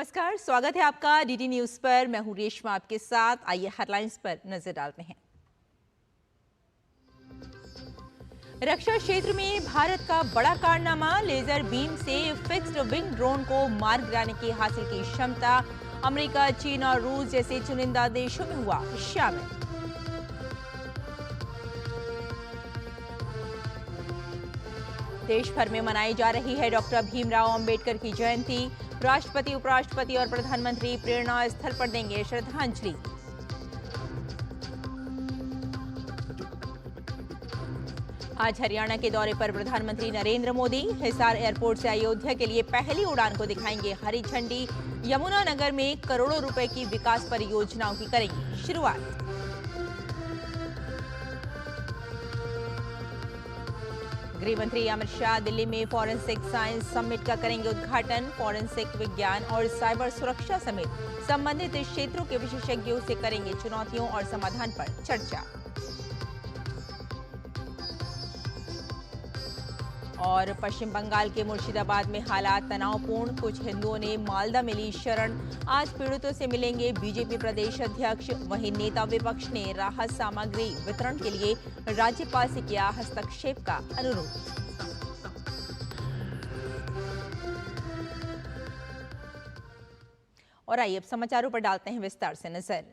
नमस्कार, स्वागत है आपका डीडी न्यूज पर। मैं हूं रेशमा आपके साथ। आइए हेडलाइंस पर नजर डालते हैं। रक्षा क्षेत्र में भारत का बड़ा कारनामा, लेजर बीम से फिक्स्ड विंग ड्रोन को मार गिराने की हासिल की क्षमता। अमेरिका, चीन और रूस जैसे चुनिंदा देशों में हुआ शामिल। देश भर में मनाई जा रही है डॉक्टर भीमराव अंबेडकर की जयंती। राष्ट्रपति, उपराष्ट्रपति और प्रधानमंत्री प्रेरणा स्थल पर देंगे श्रद्धांजलि। आज हरियाणा के दौरे पर प्रधानमंत्री नरेंद्र मोदी हिसार एयरपोर्ट से अयोध्या के लिए पहली उड़ान को दिखाएंगे हरी झंडी। यमुनानगर में करोड़ों रुपए की विकास परियोजनाओं की करेंगे शुरुआत। गृह मंत्री अमित शाह दिल्ली में फॉरेंसिक साइंस समिट का करेंगे उद्घाटन। फॉरेंसिक विज्ञान और साइबर सुरक्षा समेत संबंधित क्षेत्रों के विशेषज्ञों से करेंगे चुनौतियों और समाधान पर चर्चा। और पश्चिम बंगाल के मुर्शिदाबाद में हालात तनावपूर्ण, कुछ हिंदुओं ने मालदा में ली शरण। आज पीड़ितों से मिलेंगे बीजेपी प्रदेश अध्यक्ष। वहीं नेता विपक्ष ने राहत सामग्री वितरण के लिए राज्यपाल से किया हस्तक्षेप का अनुरोध। और आइए अब समाचारों पर डालते हैं विस्तार से नजर।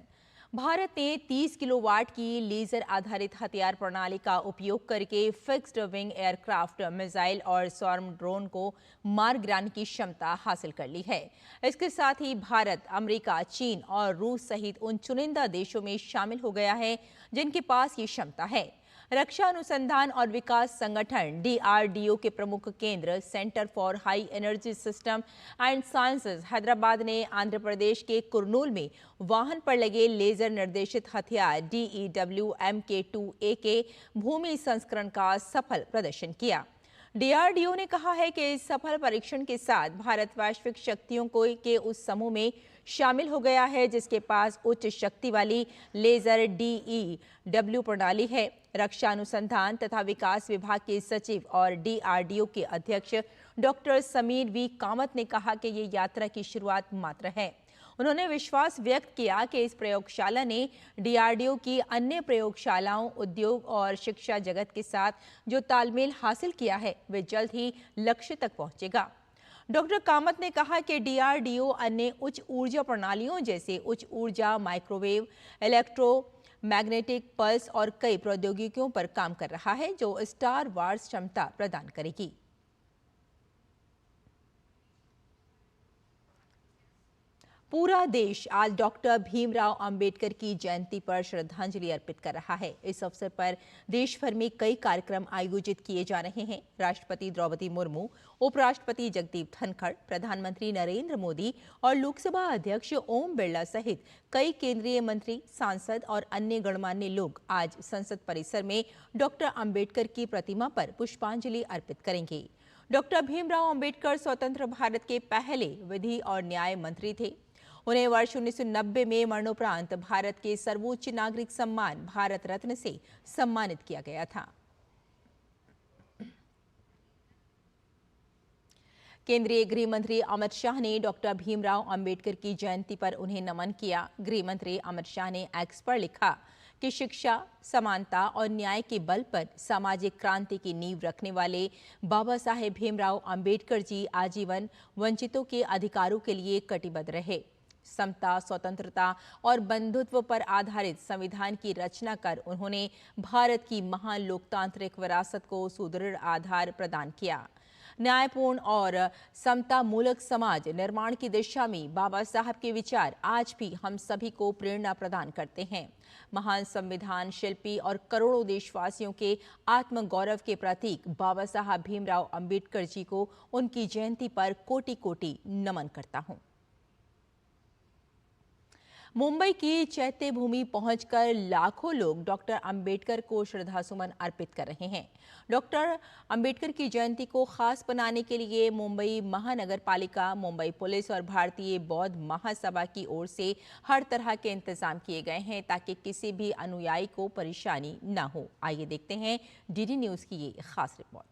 भारत ने 30 किलोवाट की लेजर आधारित हथियार प्रणाली का उपयोग करके फिक्स्ड विंग एयरक्राफ्ट, मिसाइल और स्वार्म ड्रोन को मार गिराने की क्षमता हासिल कर ली है। इसके साथ ही भारत, अमेरिका, चीन और रूस सहित उन चुनिंदा देशों में शामिल हो गया है जिनके पास ये क्षमता है। रक्षा अनुसंधान और विकास संगठन DRDO के प्रमुख केंद्र centre for high energy system and sciences Hyderabad ने आंध्र प्रदेश के कुर्नूल में वाहन पर लगे लेजर निर्देशित हथियार DEW MK2A के भूमि संस्करण का सफल प्रदर्शन किया। DRDO ने कहा है कि इस सफल परीक्षण के साथ भारत वैश्विक शक्तियों के उस समूह में शामिल हो गया है जिसके पास उच्च शक्ति वाली लेजर DEW प्रणाली है। रक्षा अनुसंधान तथा विकास विभाग के सचिव और DRDO के अध्यक्ष डॉक्टर समीर V कामत ने कहा कि ये यात्रा की शुरुआत मात्र है। उन्होंने विश्वास व्यक्त किया कि इस प्रयोगशाला ने DRDO की अन्य प्रयोगशालाओं, उद्योग और शिक्षा जगत के साथ जो तालमेल हासिल किया है वे जल्द ही लक्ष्य तक पहुंचेगा। डॉक्टर कामत ने कहा कि DRDO अन्य उच्च ऊर्जा प्रणालियों जैसे उच्च ऊर्जा, माइक्रोवेव, इलेक्ट्रोमैग्नेटिक पल्स और कई प्रौद्योगिकियों पर काम कर रहा है जो स्टार वार्स क्षमता प्रदान करेगी। पूरा देश आज डॉक्टर भीमराव अंबेडकर की जयंती पर श्रद्धांजलि अर्पित कर रहा है। इस अवसर पर देश भर में कई कार्यक्रम आयोजित किए जा रहे हैं। राष्ट्रपति द्रौपदी मुर्मू, उपराष्ट्रपति जगदीप धनखड़, प्रधानमंत्री नरेंद्र मोदी और लोकसभा अध्यक्ष ओम बिरला सहित कई केंद्रीय मंत्री, सांसद और अन्य गणमान्य लोग आज संसद परिसर में डॉक्टर अंबेडकर की प्रतिमा पर पुष्पांजलि अर्पित करेंगे। डॉक्टर भीमराव अंबेडकर स्वतंत्र भारत के पहले विधि और न्याय मंत्री थे। उन्हें वर्ष 1990 में मरणोपरांत भारत के सर्वोच्च नागरिक सम्मान भारत रत्न से सम्मानित किया गया था। केंद्रीय गृह मंत्री अमित शाह ने डॉक्टर भीमराव अंबेडकर की जयंती पर उन्हें नमन किया। गृह मंत्री अमित शाह ने एक्स पर लिखा कि शिक्षा, समानता और न्याय के बल पर सामाजिक क्रांति की नींव रखने वाले बाबा साहेब भीमराव अंबेडकर जी आजीवन वंचितों के अधिकारों के लिए कटिबद्ध रहे। समता, स्वतंत्रता और बंधुत्व पर आधारित संविधान की रचना कर उन्होंने भारत की महान लोकतांत्रिक विरासत को सुदृढ़ आधार प्रदान किया। न्यायपूर्ण और समता मूलक समाज निर्माण की दिशा में बाबा साहब के विचार आज भी हम सभी को प्रेरणा प्रदान करते हैं। महान संविधान शिल्पी और करोड़ों देशवासियों के आत्मगौरव के प्रतीक बाबा साहब भीमराव अंबेडकर जी को उनकी जयंती पर कोटि कोटि नमन करता हूं। मुंबई की चैत्य भूमि पहुंचकर लाखों लोग डॉक्टर अंबेडकर को श्रद्धासुमन अर्पित कर रहे हैं। डॉक्टर अंबेडकर की जयंती को खास बनाने के लिए मुंबई महानगर पालिका, मुंबई पुलिस और भारतीय बौद्ध महासभा की ओर से हर तरह के इंतजाम किए गए हैं ताकि किसी भी अनुयायी को परेशानी न हो। आइए देखते हैं डीडी न्यूज की ये खास रिपोर्ट।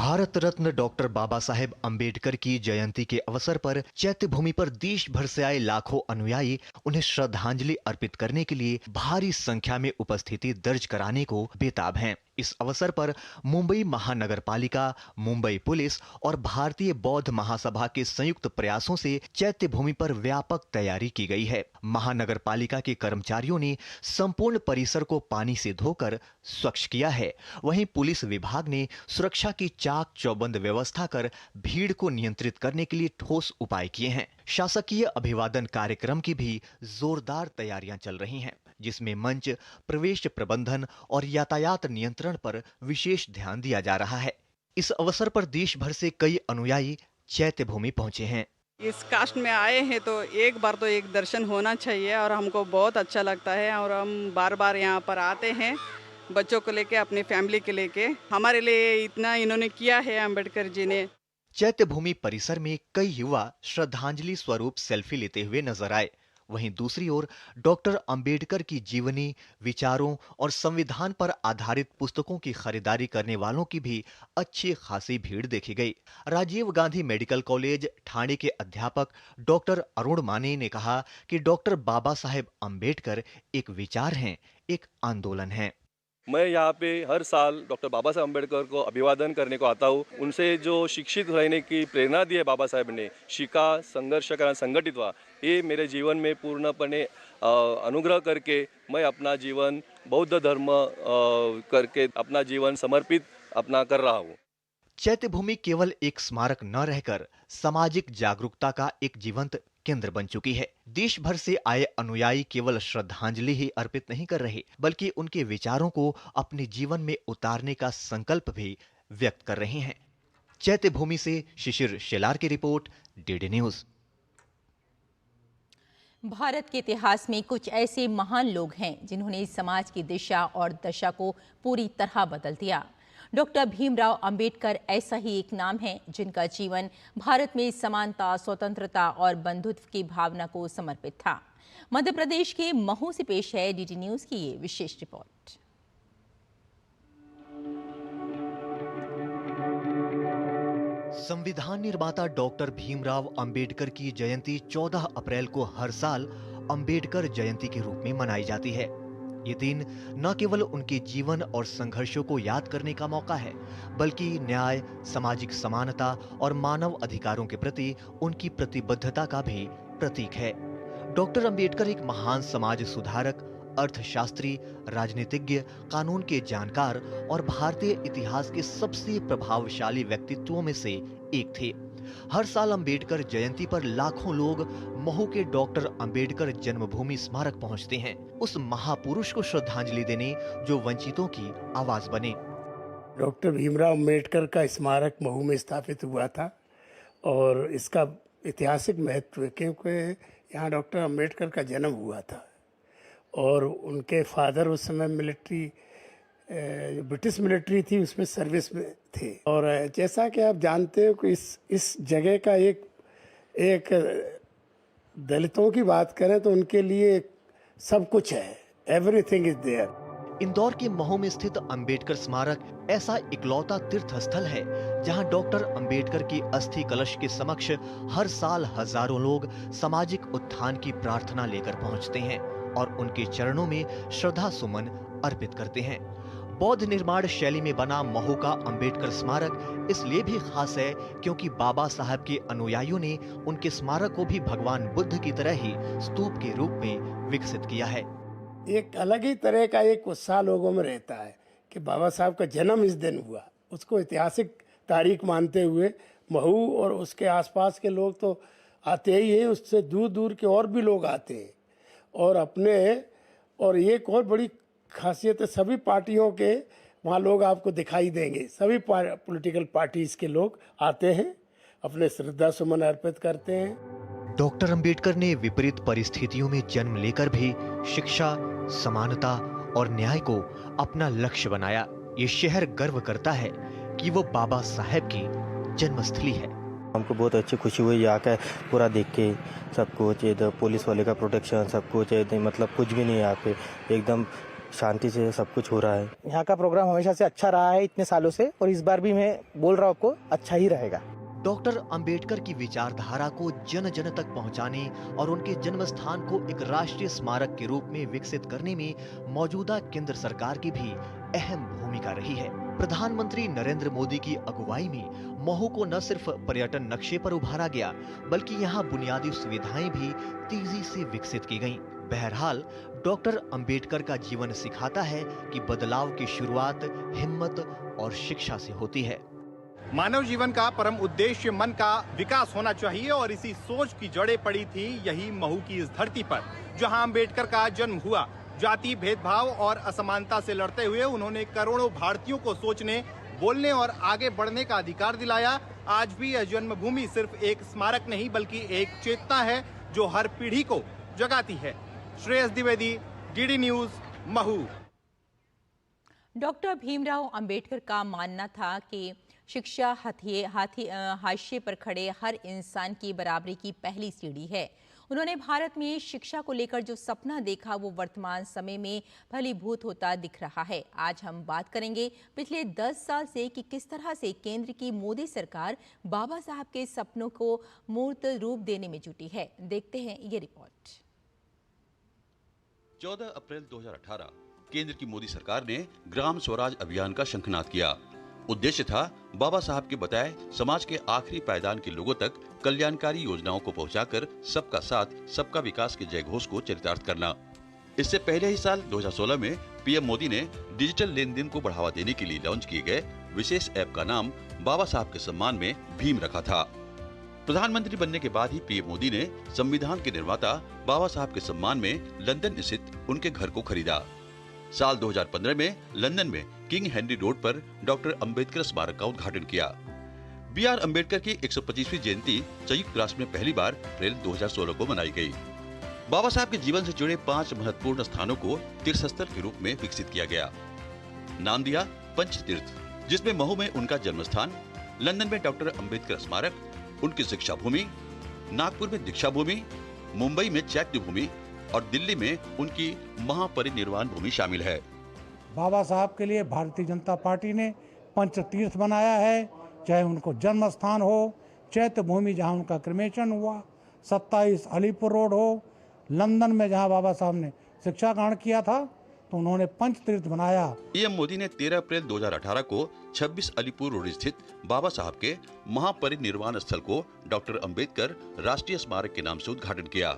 भारत रत्न डॉक्टर बाबा साहेब अम्बेडकर की जयंती के अवसर पर चैत्य भूमि पर देश भर से आए लाखों अनुयायी उन्हें श्रद्धांजलि अर्पित करने के लिए भारी संख्या में उपस्थिति दर्ज कराने को बेताब हैं। इस अवसर पर मुंबई महानगर पालिका, मुंबई पुलिस और भारतीय बौद्ध महासभा के संयुक्त प्रयासों से चैत्य भूमि पर व्यापक तैयारी की गई है। महानगर पालिका के कर्मचारियों ने संपूर्ण परिसर को पानी से धोकर स्वच्छ किया है। वहीं पुलिस विभाग ने सुरक्षा की चाक चौबंद व्यवस्था कर भीड़ को नियंत्रित करने के लिए ठोस उपाय किए हैं। शासकीय अभिवादन कार्यक्रम की भी जोरदार तैयारियां चल रही हैं, जिसमें मंच, प्रवेश प्रबंधन और यातायात नियंत्रण पर विशेष ध्यान दिया जा रहा है। इस अवसर पर देश भर से कई अनुयायी चैत्य भूमि पहुंचे हैं। इस कास्ट में आए हैं तो एक बार तो एक दर्शन होना चाहिए और हमको बहुत अच्छा लगता है और हम बार बार यहाँ पर आते हैं, बच्चों को लेके, अपनी फैमिली के लेके। हमारे लिए इतना इन्होंने किया है अम्बेडकर जी ने। चैत्य भूमि परिसर में कई युवा श्रद्धांजलि स्वरूप सेल्फी लेते हुए नजर आए। वहीं दूसरी ओर डॉक्टर अंबेडकर की जीवनी, विचारों और संविधान पर आधारित पुस्तकों की खरीदारी करने वालों की भी अच्छी खासी भीड़ देखी गई। राजीव गांधी मेडिकल कॉलेज ठाणे के अध्यापक डॉक्टर अरुण माने ने कहा कि डॉक्टर बाबा साहेब अंबेडकर एक विचार हैं, एक आंदोलन है। मैं यहाँ पे हर साल डॉक्टर बाबा साहेब अम्बेडकर को अभिवादन करने को आता हूँ। उनसे जो शिक्षित रहने की प्रेरणा दी है बाबा साहेब ने, शिका, संघर्ष करा, संगठित हुआ, ये मेरे जीवन में पूर्णपणे अनुग्रह करके मैं अपना जीवन बौद्ध धर्म करके अपना जीवन समर्पित अपना कर रहा हूँ। चैत्य भूमि केवल एक स्मारक न रहकर सामाजिक जागरूकता का एक जीवंत केंद्र बन चुकी है। देश भर से आए अनुयायी केवल श्रद्धांजलि ही अर्पित नहीं कर रहे, बल्कि उनके विचारों को अपने जीवन में उतारने का संकल्प भी व्यक्त कर रहे हैं। चैत्य भूमि से शिशिर शेलार की रिपोर्ट, डीडी न्यूज। भारत के इतिहास में कुछ ऐसे महान लोग हैं जिन्होंने समाज की दिशा और दशा को पूरी तरह बदल दिया। डॉक्टर भीमराव अंबेडकर ऐसा ही एक नाम है जिनका जीवन भारत में समानता, स्वतंत्रता और बंधुत्व की भावना को समर्पित था। मध्य प्रदेश के महू से पेश है डीडी न्यूज की ये विशेष रिपोर्ट। संविधान निर्माता डॉक्टर भीमराव अंबेडकर की जयंती 14 अप्रैल को हर साल अंबेडकर जयंती के रूप में मनाई जाती है। ये दिन न केवल उनके जीवन और संघर्षों को याद करने का मौका है, बल्कि न्याय, सामाजिक समानता और मानव अधिकारों के प्रति उनकी प्रतिबद्धता का भी प्रतीक है। डॉक्टर अंबेडकर एक महान समाज सुधारक, अर्थशास्त्री, राजनीतिज्ञ, कानून के जानकार और भारतीय इतिहास के सबसे प्रभावशाली व्यक्तित्वों में से एक थे। हर साल अंबेडकर जयंती पर लाखों लोग महू के डॉक्टर अंबेडकर जन्मभूमि स्मारक पहुंचते हैं, उस महापुरुष को श्रद्धांजलि देने जो वंचितों की आवाज बने। डॉक्टर भीमराव अंबेडकर का स्मारक महू में स्थापित हुआ था और इसका ऐतिहासिक महत्व है क्योंकि यहाँ डॉक्टर अंबेडकर का जन्म हुआ था और उनके फादर उस समय मिलिट्री, ब्रिटिश मिलिट्री थी, उसमें सर्विस में थे। और जैसा कि आप जानते हो कि इस जगह का एक दलितों की बात करें तो उनके लिए सब कुछ है, एवरीथिंग इज देयर। इंदौर के महू में स्थित अंबेडकर स्मारक ऐसा इकलौता तीर्थ स्थल है जहां डॉक्टर अंबेडकर की अस्थि कलश के समक्ष हर साल हजारों लोग सामाजिक उत्थान की प्रार्थना लेकर पहुंचते हैं और उनके चरणों में श्रद्धा सुमन अर्पित करते हैं। बौद्ध निर्माण शैली में बना महू का अंबेडकर स्मारक इसलिए भी खास है क्योंकि बाबा साहब के अनुयायियों ने उनके स्मारक को भी भगवान बुद्ध की तरह ही स्तूप के रूप में विकसित किया है। एक अलग ही तरह का एक उत्साह लोगों में रहता है कि बाबा साहब का जन्म इस दिन हुआ, उसको ऐतिहासिक तारीख मानते हुए महू और उसके आसपास के लोग तो आते ही हैं, उससे दूर दूर के और भी लोग आते हैं और और एक और बड़ी खासियत है, सभी पार्टियों के वहाँ लोग आपको दिखाई देंगे। सभी पॉलिटिकल पार्टीज के लोग आते हैं, अपने श्रद्धा सुमन अर्पित करते हैं। डॉक्टर अंबेडकर ने विपरीत परिस्थितियों में जन्म लेकर भी शिक्षा, समानता और न्याय को अपना लक्ष्य बनाया। ये शहर गर्व करता है कि वो बाबा साहेब की जन्मस्थली है। हमको बहुत अच्छी खुशी हुई यहाँ का पूरा देख के, सब कुछ इधर पुलिस वाले का प्रोटेक्शन, सब कुछ मतलब कुछ भी नहीं यहाँ पे, एकदम शांति से सब कुछ हो रहा है। यहाँ का प्रोग्राम हमेशा से अच्छा रहा है इतने सालों से, और इस बार भी मैं बोल रहा हूँ आपको अच्छा ही रहेगा। डॉक्टर अंबेडकर की विचारधारा को जन जन तक पहुंचाने और उनके जन्म स्थान को एक राष्ट्रीय स्मारक के रूप में विकसित करने में मौजूदा केंद्र सरकार की भी अहम भूमिका रही है। प्रधानमंत्री नरेंद्र मोदी की अगुवाई में महू को न सिर्फ पर्यटन नक्शे पर उभारा गया, बल्कि यहाँ बुनियादी सुविधाएं भी तेजी से विकसित की गईं। बहरहाल डॉक्टर अंबेडकर का जीवन सिखाता है कि बदलाव की शुरुआत हिम्मत और शिक्षा से होती है। मानव जीवन का परम उद्देश्य मन का विकास होना चाहिए, और इसी सोच की जड़ें पड़ी थी यही महू की इस धरती पर, जहां अंबेडकर का जन्म हुआ। जाति भेदभाव और असमानता से लड़ते हुए उन्होंने करोड़ों भारतीयों को सोचने, बोलने और आगे बढ़ने का अधिकार दिलाया। आज भी यह जन्मभूमि सिर्फ एक स्मारक नहीं बल्कि एक चेतना है जो हर पीढ़ी को जगाती है। Shreyas Dwivedi, DD news, Mhow. Doctor Bhimrao Ambedkar का मानना था कि शिक्षा हाशिए पर खड़े हर इंसान की बराबरी की पहली सीढ़ी है। उन्होंने भारत में शिक्षा को लेकर जो सपना देखा वो वर्तमान समय में फलीभूत होता दिख रहा है। आज हम बात करेंगे पिछले 10 साल से कि किस तरह से केंद्र की मोदी सरकार बाबा साहब के सपनों को मूर्त रूप देने में जुटी है। देखते हैं ये रिपोर्ट। 14 अप्रैल 2018 केंद्र की मोदी सरकार ने ग्राम स्वराज अभियान का शंखनाद किया। उद्देश्य था बाबा साहब के बताए समाज के आखिरी पायदान के लोगों तक कल्याणकारी योजनाओं को पहुंचाकर सबका साथ सबका विकास के जयघोष को चरितार्थ करना। इससे पहले ही साल 2016 में पीएम मोदी ने डिजिटल लेन देन को बढ़ावा देने के लिए लॉन्च किए गए विशेष ऐप का नाम बाबा साहब के सम्मान में भीम रखा था। प्रधानमंत्री बनने के बाद ही पीएम मोदी ने संविधान के निर्माता बाबा साहब के सम्मान में लंदन स्थित उनके घर को खरीदा। साल 2015 में लंदन में किंग हेनरी रोड पर डॉक्टर अंबेडकर स्मारक का उद्घाटन किया। बी.आर. अंबेडकर की 125वीं जयंती संयुक्त राष्ट्र में पहली बार अप्रैल 2016 को मनाई गई। बाबा साहब के जीवन से जुड़े 5 महत्वपूर्ण स्थानों को तीर्थस्थल के रूप में विकसित किया गया। नाम दिया पंचतीर्थ, जिसमें महू में उनका जन्म स्थान, लंदन में डॉक्टर अंबेडकर स्मारक, उनकी शिक्षा भूमि, नागपुर में दीक्षा भूमि, मुंबई में चैत्य भूमि और दिल्ली में उनकी महापरिनिर्वाण भूमि शामिल है। बाबा साहब के लिए भारतीय जनता पार्टी ने पंचतीर्थ बनाया है, चाहे उनको जन्म स्थान हो, चैत्य भूमि जहां उनका क्रिमेशन हुआ, 27 अलीपुर रोड हो, लंदन में जहां बाबा साहब ने शिक्षा ग्रहण किया था, तो उन्होंने पंचतीर्थ बनाया। पीएम मोदी ने 13 अप्रैल 2018 को 26 अलीपुर रोड स्थित बाबा साहब के महापरिनिर्वाण स्थल को डॉक्टर अंबेडकर राष्ट्रीय स्मारक के नाम से उद्घाटन किया।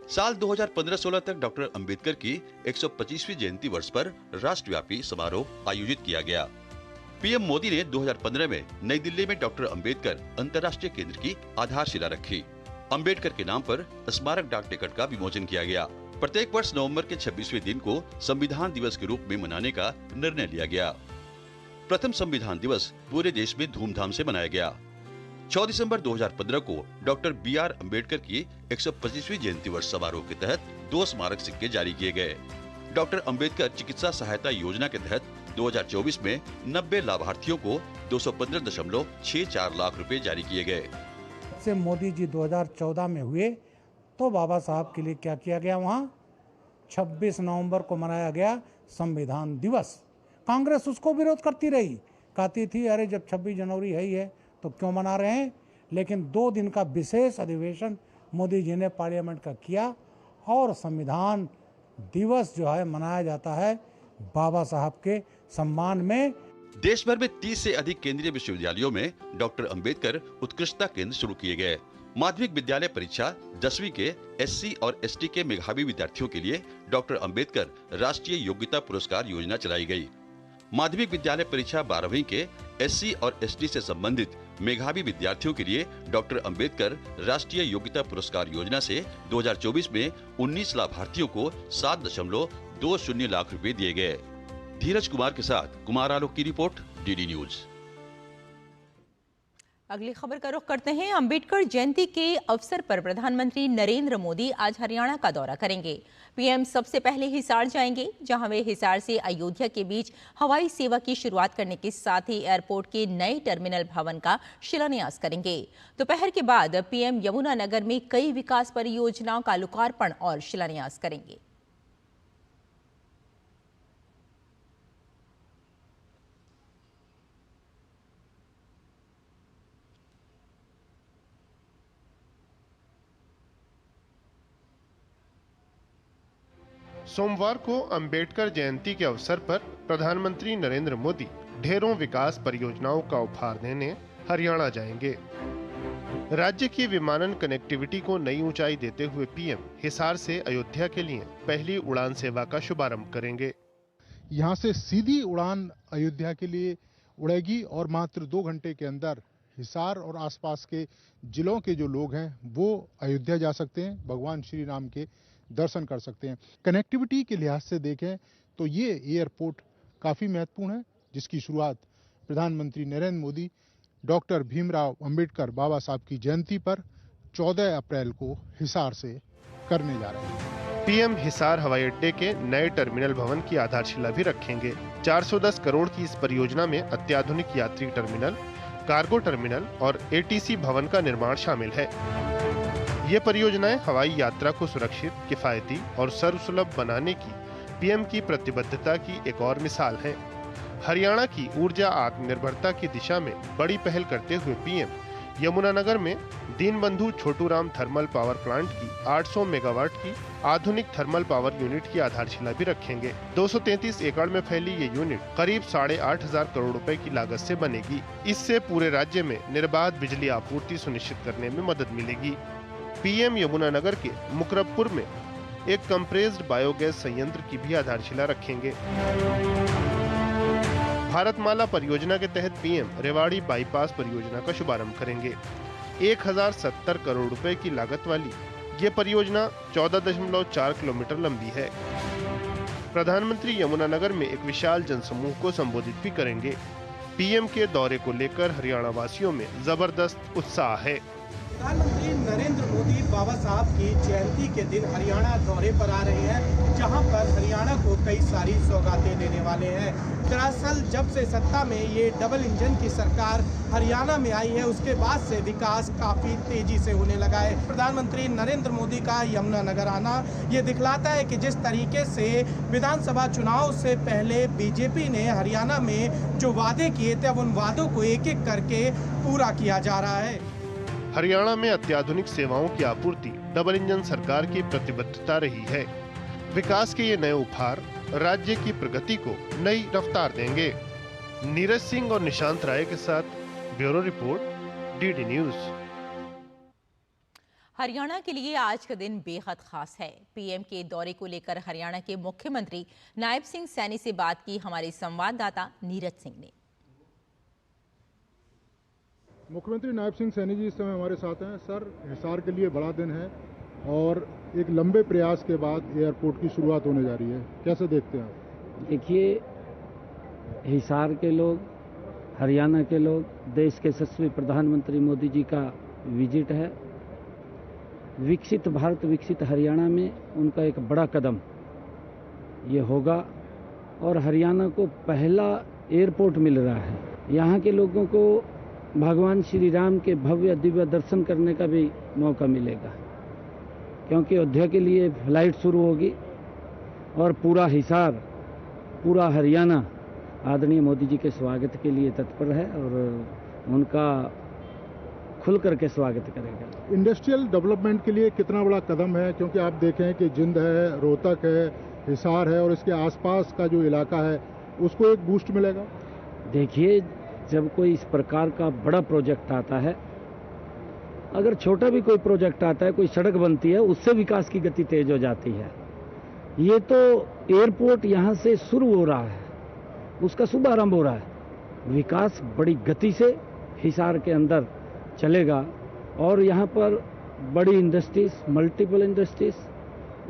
साल 2015-16 तक डॉक्टर अंबेडकर की 125वीं जयंती वर्ष पर राष्ट्रव्यापी समारोह आयोजित किया गया। पीएम मोदी ने 2015 में नई दिल्ली में डॉक्टर अंबेडकर अंतर्राष्ट्रीय केंद्र की आधारशिला रखी। अंबेडकर के नाम पर स्मारक डाक टिकट का विमोचन किया गया। प्रत्येक वर्ष नवंबर के 26वें दिन को संविधान दिवस के रूप में मनाने का निर्णय लिया गया। प्रथम संविधान दिवस पूरे देश में धूमधाम से मनाया गया। 6 दिसंबर 2015 को डॉक्टर बी.आर. अंबेडकर की 125वीं जयंती वर्ष समारोह के तहत 2 स्मारक सिक्के जारी किए गए। डॉक्टर अंबेडकर चिकित्सा सहायता योजना के तहत 2024 में 90 लाभार्थियों को 215.64 लाख रुपए जारी किए गए। से मोदी जी 2014 में हुए तो बाबा साहब के लिए क्या किया गया, वहाँ 26 नवंबर को मनाया गया संविधान दिवस। कांग्रेस उसको विरोध करती रही, कहती थी अरे जब 26 जनवरी है ही है तो क्यों मना रहे हैं। लेकिन 2 दिन का विशेष अधिवेशन मोदी जी ने पार्लियामेंट का किया और संविधान दिवस जो है मनाया जाता है बाबा साहब के सम्मान में। देश भर में 30 से अधिक केंद्रीय विश्वविद्यालयों में डॉक्टर अंबेडकर उत्कृष्टता केंद्र शुरू किए गए। माध्यमिक विद्यालय परीक्षा 10वीं के SC और ST के मेधावी विद्यार्थियों के लिए डॉक्टर अंबेडकर राष्ट्रीय योग्यता पुरस्कार योजना चलाई गई। माध्यमिक विद्यालय परीक्षा 12वीं के SC और ST से संबंधित मेधावी विद्यार्थियों के लिए डॉक्टर अंबेडकर राष्ट्रीय योग्यता पुरस्कार योजना से 2024 में 19 लाभार्थियों को 7.20 लाख रुपए दिए गए। धीरज कुमार के साथ कुमार आलोक की रिपोर्ट, डीडी न्यूज। अगली खबर का रुख करते हैं। अंबेडकर जयंती के अवसर पर प्रधानमंत्री नरेंद्र मोदी आज हरियाणा का दौरा करेंगे। पीएम सबसे पहले हिसार जाएंगे, जहां वे हिसार से अयोध्या के बीच हवाई सेवा की शुरुआत करने के साथ ही एयरपोर्ट के नए टर्मिनल भवन का शिलान्यास करेंगे। दोपहर के बाद पीएम यमुनानगर में कई विकास परियोजनाओं का लोकार्पण और शिलान्यास करेंगे। सोमवार को अंबेडकर जयंती के अवसर पर प्रधानमंत्री नरेंद्र मोदी ढेरों विकास परियोजनाओं का उपहार देने हरियाणा जाएंगे। राज्य की विमानन कनेक्टिविटी को नई ऊंचाई देते हुए पीएम हिसार से अयोध्या के लिए पहली उड़ान सेवा का शुभारंभ करेंगे। यहाँ से सीधी उड़ान अयोध्या के लिए उड़ेगी और मात्र 2 घंटे के अंदर हिसार और आसपास के जिलों के जो लोग हैं वो अयोध्या जा सकते हैं, भगवान श्री राम के दर्शन कर सकते हैं। कनेक्टिविटी के लिहाज से देखें तो ये एयरपोर्ट काफ़ी महत्वपूर्ण है, जिसकी शुरुआत प्रधानमंत्री नरेंद्र मोदी डॉक्टर भीमराव अंबेडकर बाबा साहब की जयंती पर 14 अप्रैल को हिसार से करने जा रहे हैं। पीएम हिसार हवाई अड्डे के नए टर्मिनल भवन की आधारशिला भी रखेंगे। 410 करोड़ की इस परियोजना में अत्याधुनिक यात्री टर्मिनल, कार्गो टर्मिनल और एटीसी भवन का निर्माण शामिल है। ये परियोजनाएं हवाई यात्रा को सुरक्षित, किफायती और सर्वसुलभ बनाने की पीएम की प्रतिबद्धता की एक और मिसाल है। हरियाणा की ऊर्जा आत्मनिर्भरता की दिशा में बड़ी पहल करते हुए पीएम यमुनानगर में Deenbandhu Chhoturam thermal power plant की 800 मेगावाट की आधुनिक थर्मल पावर यूनिट की आधारशिला भी रखेंगे। 233 एकड़ में फैली ये यूनिट करीब 8,500 करोड़ रुपए की लागत से बनेगी। इससे पूरे राज्य में निर्बाध बिजली आपूर्ति सुनिश्चित करने में मदद मिलेगी। पीएम यमुनानगर के मुकरबपुर में एक कंप्रेस्ड बायोगैस संयंत्र की भी आधारशिला रखेंगे। भारतमाला परियोजना के तहत पीएम रेवाड़ी बाईपास परियोजना का शुभारंभ करेंगे। 1070 करोड़ रुपए की लागत वाली ये परियोजना 14.4 किलोमीटर लंबी है। प्रधानमंत्री यमुनानगर में एक विशाल जनसमूह को संबोधित भी करेंगे। पीएम के दौरे को लेकर हरियाणा वासियों में जबरदस्त उत्साह है। प्रधानमंत्री नरेंद्र मोदी बाबा साहब की जयंती के दिन हरियाणा दौरे पर आ रहे हैं, जहां पर हरियाणा को कई सारी सौगातें देने वाले हैं। दरअसल जब से सत्ता में ये डबल इंजन की सरकार हरियाणा में आई है, उसके बाद से विकास काफी तेजी से होने लगा है। प्रधानमंत्री नरेंद्र मोदी का यमुनानगर आना ये दिखलाता है कि जिस तरीके से विधानसभा चुनाव से पहले बीजेपी ने हरियाणा में जो वादे किए थे, अब उन वादों को एक एक करके पूरा किया जा रहा है। हरियाणा में अत्याधुनिक सेवाओं की आपूर्ति डबल इंजन सरकार की प्रतिबद्धता रही है। विकास के ये नए उपहार राज्य की प्रगति को नई रफ्तार देंगे। नीरज सिंह और निशांत राय के साथ bureau report, DD news. Haryana के लिए आज का दिन बेहद खास है। पीएम के दौरे को लेकर हरियाणा के मुख्यमंत्री नायब सिंह सैनी से बात की हमारे संवाददाता नीरज सिंह ने। मुख्यमंत्री नायब सिंह सैनी जी इस समय हमारे साथ हैं। सर, हिसार के लिए बड़ा दिन है और एक लंबे प्रयास के बाद एयरपोर्ट की शुरुआत होने जा रही है, कैसे देखते हैं आप? देखिए, हिसार के लोग, हरियाणा के लोग, देश के यशस्वी प्रधानमंत्री मोदी जी का विजिट है। विकसित भारत, विकसित हरियाणा में उनका एक बड़ा कदम ये होगा और हरियाणा को पहला एयरपोर्ट मिल रहा है। यहाँ के लोगों को भगवान श्री राम के भव्य दिव्य दर्शन करने का भी मौका मिलेगा, क्योंकि अयोध्या के लिए फ्लाइट शुरू होगी और पूरा हिसार, पूरा हरियाणा आदरणीय मोदी जी के स्वागत के लिए तत्पर है और उनका खुल करके स्वागत करेगा। इंडस्ट्रियल डेवलपमेंट के लिए कितना बड़ा कदम है, क्योंकि आप देखें कि जिंद है, रोहतक है, हिसार है और इसके आसपास का जो इलाका है उसको एक बूस्ट मिलेगा। देखिए, जब कोई इस प्रकार का बड़ा प्रोजेक्ट आता है, अगर छोटा भी कोई प्रोजेक्ट आता है, कोई सड़क बनती है, उससे विकास की गति तेज हो जाती है। ये तो एयरपोर्ट यहाँ से शुरू हो रहा है, उसका शुभारंभ हो रहा है। विकास बड़ी गति से हिसार के अंदर चलेगा और यहाँ पर बड़ी इंडस्ट्रीज, मल्टीपल इंडस्ट्रीज,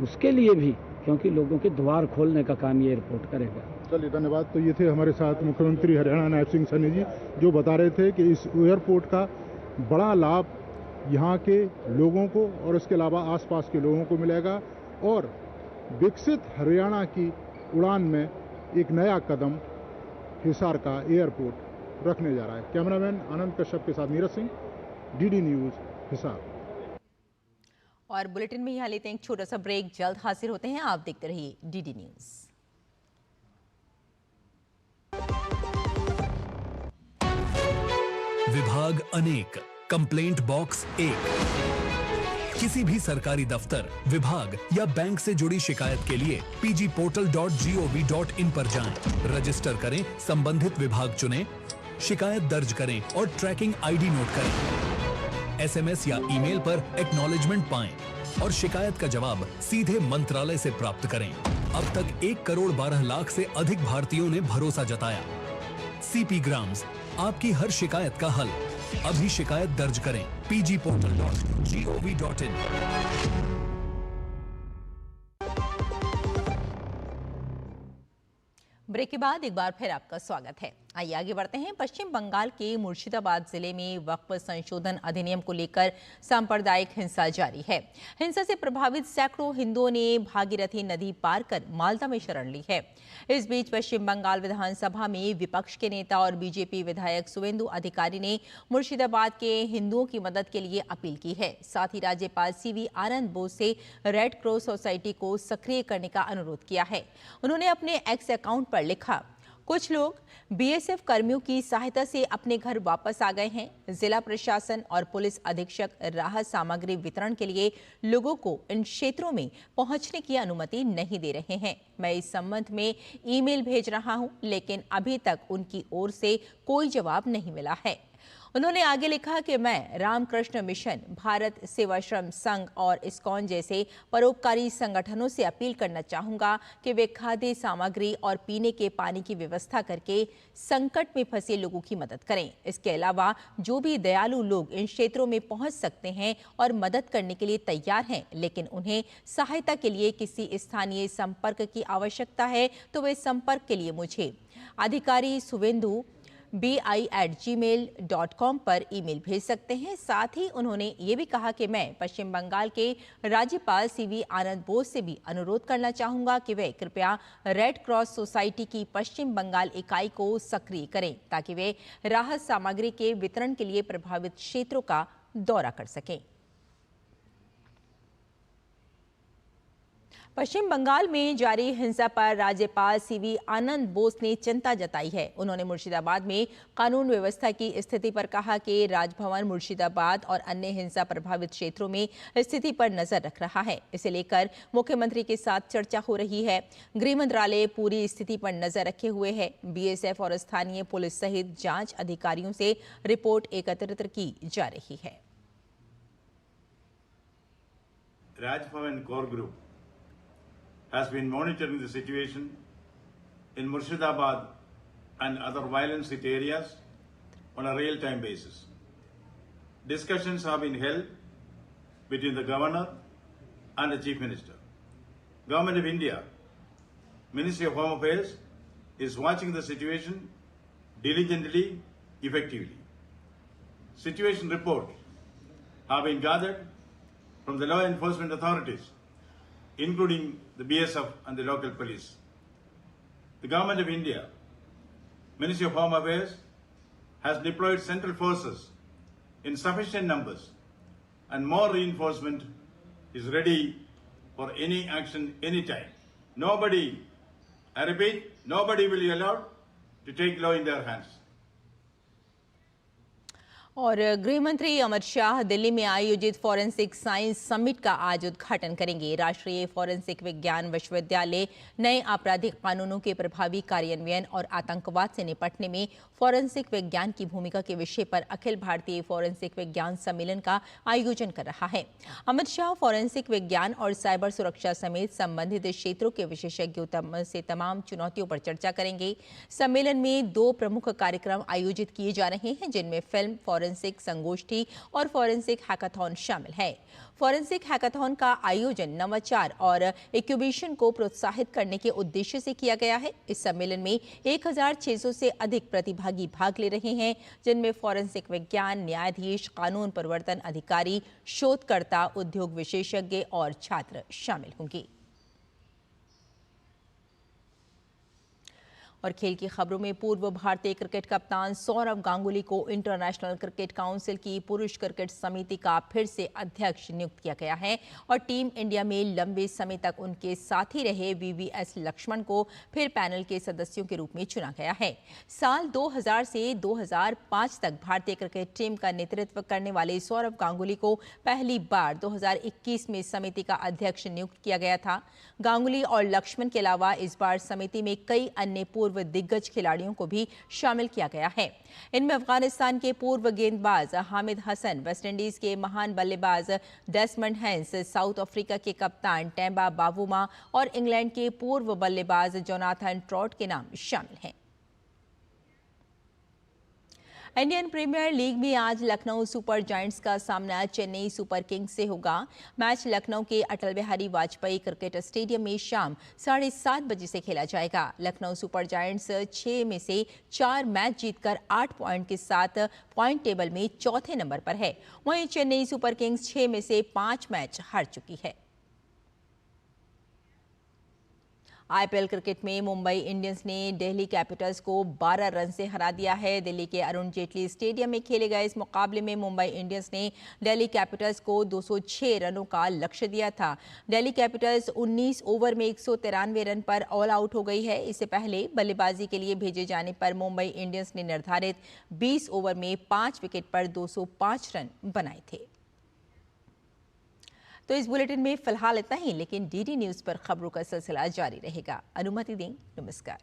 उसके लिए भी, क्योंकि लोगों के द्वार खोलने का काम ये एयरपोर्ट करेगा। चलिए, धन्यवाद। तो ये थे हमारे साथ मुख्यमंत्री हरियाणा नायब सिंह सैनी जी, जो बता रहे थे कि इस एयरपोर्ट का बड़ा लाभ यहाँ के लोगों को और इसके अलावा आसपास के लोगों को मिलेगा और विकसित हरियाणा की उड़ान में एक नया कदम हिसार का एयरपोर्ट रखने जा रहा है। कैमरामैन आनंद कश्यप के साथ नीरज सिंह, डीडी न्यूज, हिसार। और बुलेटिन में यहाँ लेते हैं एक छोटा सा ब्रेक, जल्द हाजिर होते हैं। आप देखते रहिए डीडी न्यूज। विभाग अनेक, कंप्लेंट बॉक्स 1, किसी भी सरकारी दफ्तर, विभाग या बैंक से जुड़ी शिकायत के लिए pgportal.gov.in पर जाएं, रजिस्टर करें, संबंधित विभाग चुनें, शिकायत दर्ज करें और ट्रैकिंग आईडी नोट करें। SMS या ईमेल पर एक्नॉलेजमेंट पाएं और शिकायत का जवाब सीधे मंत्रालय से प्राप्त करें। अब तक 1,12,00,000 से अधिक भारतीयों ने भरोसा जताया। CP ग्राम्स, आपकी हर शिकायत का हल। अभी शिकायत दर्ज करें pgportal.gov.in। ब्रेक के बाद एक बार फिर आपका स्वागत है। आइए आगे बढ़ते हैं। पश्चिम बंगाल के मुर्शिदाबाद जिले में वक्फ संशोधन अधिनियम को लेकर सांप्रदायिक हिंसा जारी है। हिंसा से प्रभावित सैकड़ों हिंदुओं ने भागीरथी नदी पार कर मालदा में शरण ली है। इस बीच पश्चिम बंगाल विधानसभा में विपक्ष के नेता और बीजेपी विधायक सुवेंदु अधिकारी ने मुर्शिदाबाद के हिंदुओं की मदद के लिए अपील की है। साथ ही राज्यपाल CV आनंद बोस से रेड क्रॉस सोसाइटी को सक्रिय करने का अनुरोध किया है। उन्होंने अपने एक्स अकाउंट पर लिखा, कुछ लोग BSF कर्मियों की सहायता से अपने घर वापस आ गए हैं। जिला प्रशासन और पुलिस अधीक्षक राहत सामग्री वितरण के लिए लोगों को इन क्षेत्रों में पहुंचने की अनुमति नहीं दे रहे हैं। मैं इस संबंध में ईमेल भेज रहा हूं, लेकिन अभी तक उनकी ओर से कोई जवाब नहीं मिला है। उन्होंने आगे लिखा कि मैं रामकृष्ण मिशन, भारत सेवाश्रम संघ और इस्कॉन जैसे परोपकारी संगठनों से अपील करना चाहूंगा कि वे खाद्य सामग्री और पीने के पानी की व्यवस्था करके संकट में फंसे लोगों की मदद करें। इसके अलावा जो भी दयालु लोग इन क्षेत्रों में पहुंच सकते हैं और मदद करने के लिए तैयार हैं, लेकिन उन्हें सहायता के लिए किसी स्थानीय संपर्क की आवश्यकता है, तो वे संपर्क के लिए मुझे अधिकारी सुवेंदु bi@gmail.com पर ईमेल भेज सकते हैं। साथ ही उन्होंने ये भी कहा कि मैं पश्चिम बंगाल के राज्यपाल CV आनंद बोस से भी अनुरोध करना चाहूंगा कि वे कृपया रेड क्रॉस सोसाइटी की पश्चिम बंगाल इकाई को सक्रिय करें, ताकि वे राहत सामग्री के वितरण के लिए प्रभावित क्षेत्रों का दौरा कर सकें। पश्चिम बंगाल में जारी हिंसा पर राज्यपाल CV आनंद बोस ने चिंता जताई है। उन्होंने मुर्शिदाबाद में कानून व्यवस्था की स्थिति पर कहा कि राजभवन मुर्शिदाबाद और अन्य हिंसा प्रभावित क्षेत्रों में स्थिति पर नजर रख रहा है। इसे लेकर मुख्यमंत्री के साथ चर्चा हो रही है। गृह मंत्रालय पूरी स्थिति पर नजर रखे हुए है। BSF और स्थानीय पुलिस सहित जांच अधिकारियों से रिपोर्ट एकत्रित की जा रही है। Raj Bhavan core group has been monitoring the situation in Murshidabad and other violence hit areas on a real-time basis. Discussions have been held between the Governor and the Chief Minister. Government of India, Ministry of Home Affairs is watching the situation diligently, effectively. Situation reports have been gathered from the law enforcement authorities, including the BSF and the local police. The Government of India, Ministry of Home Affairs, has deployed central forces in sufficient numbers, and more reinforcement is ready for any action anytime. Nobody, I repeat, nobody will be allowed to take law in their hands. और गृह मंत्री अमित शाह दिल्ली में आयोजित forensic science summit का आज उद्घाटन करेंगे। राष्ट्रीय फॉरेंसिक विज्ञान विश्वविद्यालय नए आपराधिक कानूनों के प्रभावी कार्यान्वयन और आतंकवाद से निपटने में फॉरेंसिक विज्ञान की भूमिका के विषय पर अखिल भारतीय फॉरेंसिक विज्ञान सम्मेलन का आयोजन कर रहा है। अमित शाह फॉरेंसिक विज्ञान और साइबर सुरक्षा समेत संबंधित क्षेत्रों के विशेषज्ञों से तमाम चुनौतियों पर चर्चा करेंगे। सम्मेलन में 2 प्रमुख कार्यक्रम आयोजित किए जा रहे हैं, जिनमें फिल्म फॉरेंसिक संगोष्ठी और फॉरेंसिक हैकाथॉन शामिल है। फॉरेंसिक हैकाथॉन का आयोजन नवाचार और इंक्यूबेशन को प्रोत्साहित करने के उद्देश्य से किया गया है। इस सम्मेलन में 1600 से अधिक प्रतिभागी भाग ले रहे हैं, जिनमें फॉरेंसिक विज्ञान, न्यायाधीश, कानून प्रवर्तन अधिकारी, शोधकर्ता, उद्योग विशेषज्ञ और छात्र शामिल होंगे। और खेल की खबरों में पूर्व भारतीय क्रिकेट कप्तान सौरव गांगुली को इंटरनेशनल क्रिकेट काउंसिल की पुरुष क्रिकेट समिति का फिर से अध्यक्ष नियुक्त किया गया है और टीम इंडिया में लंबे समय तक उनके साथी रहे वीवीएस लक्ष्मण को फिर पैनल के सदस्यों के रूप में चुना गया है। साल 2000 से 2005 तक भारतीय क्रिकेट टीम का नेतृत्व करने वाले सौरव गांगुली को पहली बार 2021 में समिति का अध्यक्ष नियुक्त किया गया था। गांगुली और लक्ष्मण के अलावा इस बार समिति में कई अन्य पूर्व दिग्गज खिलाड़ियों को भी शामिल किया गया है। इनमें अफगानिस्तान के पूर्व गेंदबाज हामिद हसन, वेस्टइंडीज के महान बल्लेबाज डेसमंड हेंस, साउथ अफ्रीका के कप्तान टेम्बा बावुमा और इंग्लैंड के पूर्व बल्लेबाज जोनाथन ट्रॉट के नाम शामिल हैं। इंडियन प्रीमियर लीग में आज लखनऊ सुपर जायंट्स का सामना चेन्नई सुपर किंग्स से होगा। मैच लखनऊ के अटल बिहारी वाजपेयी क्रिकेट स्टेडियम में शाम 7:30 बजे से खेला जाएगा। लखनऊ सुपर जायंट्स 6 में से 4 मैच जीतकर 8 पॉइंट के साथ पॉइंट टेबल में चौथे नंबर पर है। वहीं चेन्नई सुपर किंग्स 6 में से 5 मैच हार चुकी है। आईपीएल क्रिकेट में मुंबई इंडियंस ने दिल्ली कैपिटल्स को 12 रन से हरा दिया है। दिल्ली के अरुण जेटली स्टेडियम में खेले गए इस मुकाबले में मुंबई इंडियंस ने दिल्ली कैपिटल्स को 206 रनों का लक्ष्य दिया था। दिल्ली कैपिटल्स 19 ओवर में 193 रन पर ऑल आउट हो गई है। इससे पहले बल्लेबाजी के लिए भेजे जाने पर मुंबई इंडियंस ने निर्धारित 20 ओवर में 5 विकेट पर 205 रन बनाए थे। तो इस बुलेटिन में फिलहाल इतना ही, लेकिन डीडी न्यूज पर खबरों का सिलसिला जारी रहेगा। अनुमति दें, नमस्कार।